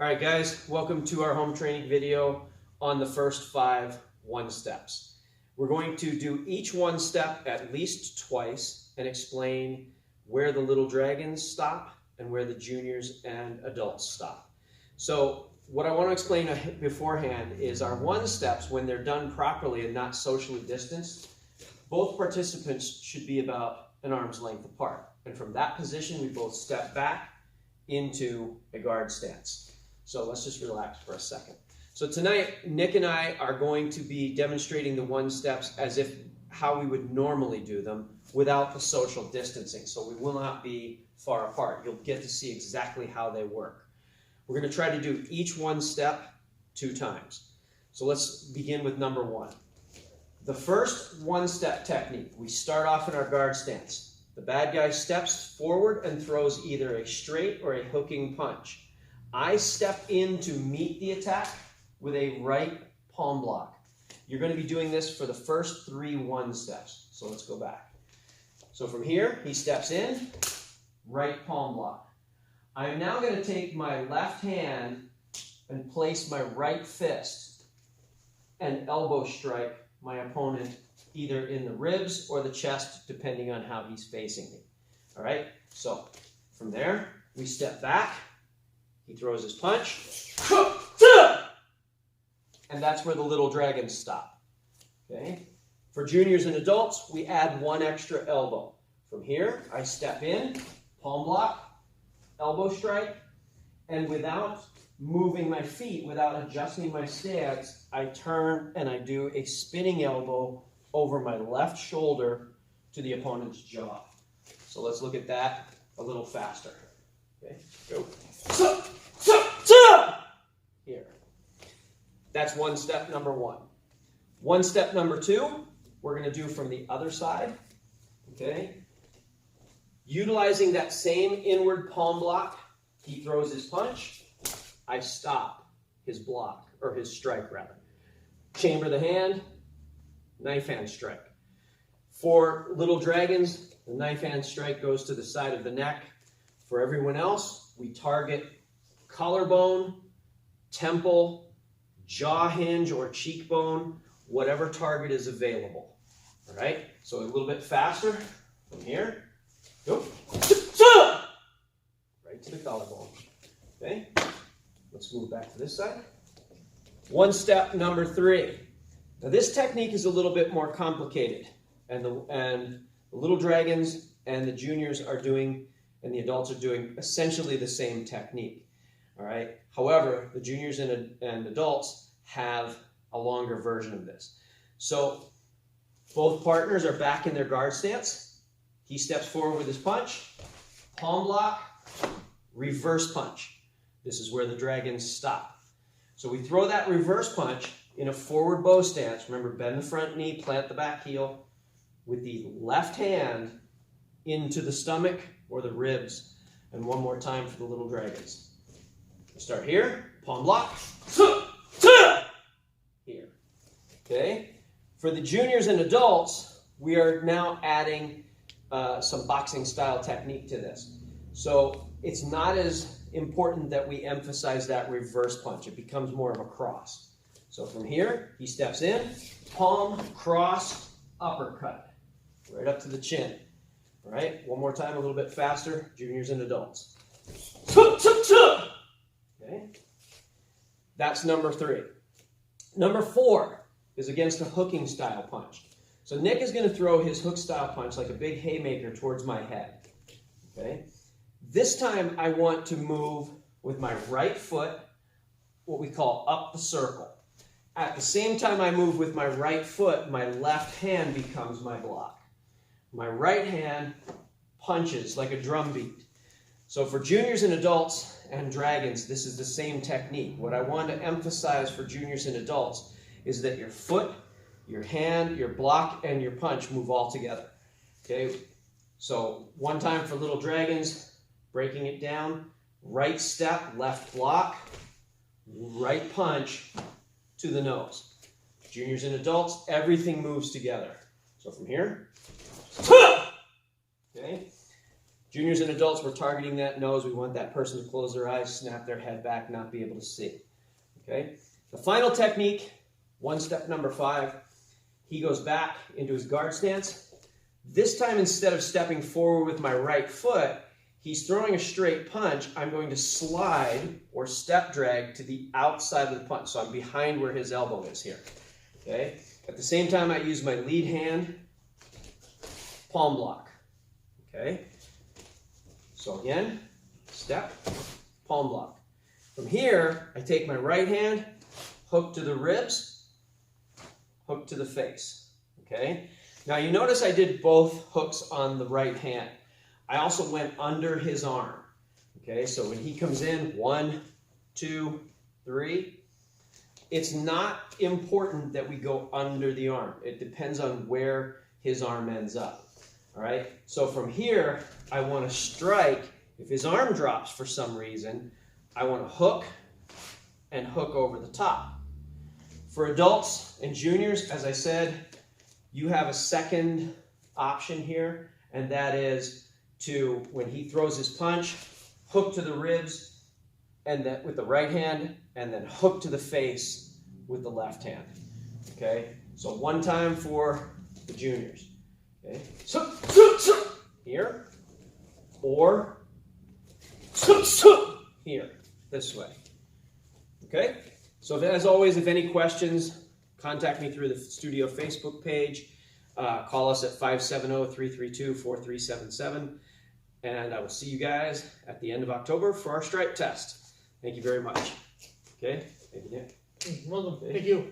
All right, guys, welcome to our home training video on the first 5 one-steps. We're going to do each one step at least twice and explain where the little dragons stop and where the juniors and adults stop. So what I want to explain beforehand is our one steps, when they're done properly and not socially distanced, both participants should be about an arm's length apart. And from that position, we both step back into a guard stance. So let's just relax for a second. So tonight, Nick and I are going to be demonstrating the one steps as if how we would normally do them without the social distancing. So we will not be far apart. You'll get to see exactly how they work. We're going to try to do each one step 2 times. So let's begin with number 1. The first one-step technique, we start off in our guard stance. The bad guy steps forward and throws either a straight or a hooking punch. I step in to meet the attack with a right palm block. You're going to be doing this for the first 3 one-steps. So let's go back. So from here, he steps in, right palm block. I'm now going to take my left hand and place my right fist and elbow strike my opponent either in the ribs or the chest, depending on how he's facing me. All right? So from there, we step back. He throws his punch. And that's where the little dragons stop. Okay? For juniors and adults, we add 1 extra elbow. From here, I step in, palm block, elbow strike, and without moving my feet, without adjusting my stance, I turn and I do a spinning elbow over my left shoulder to the opponent's jaw. So let's look at that a little faster. Okay, go. Here. That's one step number 1. One step number 2, we're going to do from the other side. Okay. Utilizing that same inward palm block, he throws his punch. I stop his block, or his strike rather. Chamber the hand, knife hand strike. For little dragons, the knife hand strike goes to the side of the neck. For everyone else, we target collarbone, temple, jaw hinge, or cheekbone, whatever target is available. All right? So a little bit faster from here. Go. Right to the collarbone. Okay? Let's move back to this side. One step number 3. Now this technique is a little bit more complicated. And the little dragons and the juniors are doing, and the adults are doing essentially the same technique. All right. However, the juniors and adults have a longer version of this. So both partners are back in their guard stance. He steps forward with his punch, palm block, reverse punch. This is where the dragons stop. So we throw that reverse punch in a forward bow stance. Remember, bend the front knee, plant the back heel with the left hand into the stomach or the ribs. And one more time for the little dragons. Start here, palm block, here. Okay? For the juniors and adults, we are now adding some boxing style technique to this. So it's not as important that we emphasize that reverse punch. It becomes more of a cross. So from here, he steps in, palm, cross, uppercut, right up to the chin. All right, one more time, a little bit faster, juniors and adults. Okay, that's number 3. Number 4 is against a hooking style punch. So Nick is going to throw his hook style punch like a big haymaker towards my head. Okay, this time I want to move with my right foot, what we call up the circle. At the same time I move with my right foot, my left hand becomes my block. My right hand punches like a drum beat. So for juniors and adults and dragons, this is the same technique. What I want to emphasize for juniors and adults is that your foot, your hand, your block, and your punch move all together. Okay, so one time for little dragons, breaking it down, right step, left block, right punch to the nose. Juniors and adults, everything moves together. So from here, okay. Juniors and adults, we're targeting that nose. We want that person to close their eyes, snap their head back, not be able to see. Okay? The final technique, one step number 5, he goes back into his guard stance. This time, instead of stepping forward with my right foot, he's throwing a straight punch. I'm going to slide or step drag to the outside of the punch. So I'm behind where his elbow is here. Okay? At the same time, I use my lead hand, palm block. Okay? So again, step, palm block. From here, I take my right hand, hook to the ribs, hook to the face. Okay? Now you notice I did both hooks on the right hand. I also went under his arm. Okay, so when he comes in, 1, 2, 3, it's not important that we go under the arm. It depends on where his arm ends up. All right, so from here, I want to strike. If his arm drops for some reason, I want to hook and hook over the top. For adults and juniors, as I said, you have a second option here, and that is to, when he throws his punch, hook to the ribs and then with the right hand, and then hook to the face with the left hand. Okay, so one time for the juniors. Okay, here, or here, this way. Okay, so as always, if any questions, contact me through the studio Facebook page. Call us at 570-332-4377. And I will see you guys at the end of October for our stripe test. Thank you very much. Okay? Thank you, Nick. Welcome. Thank you.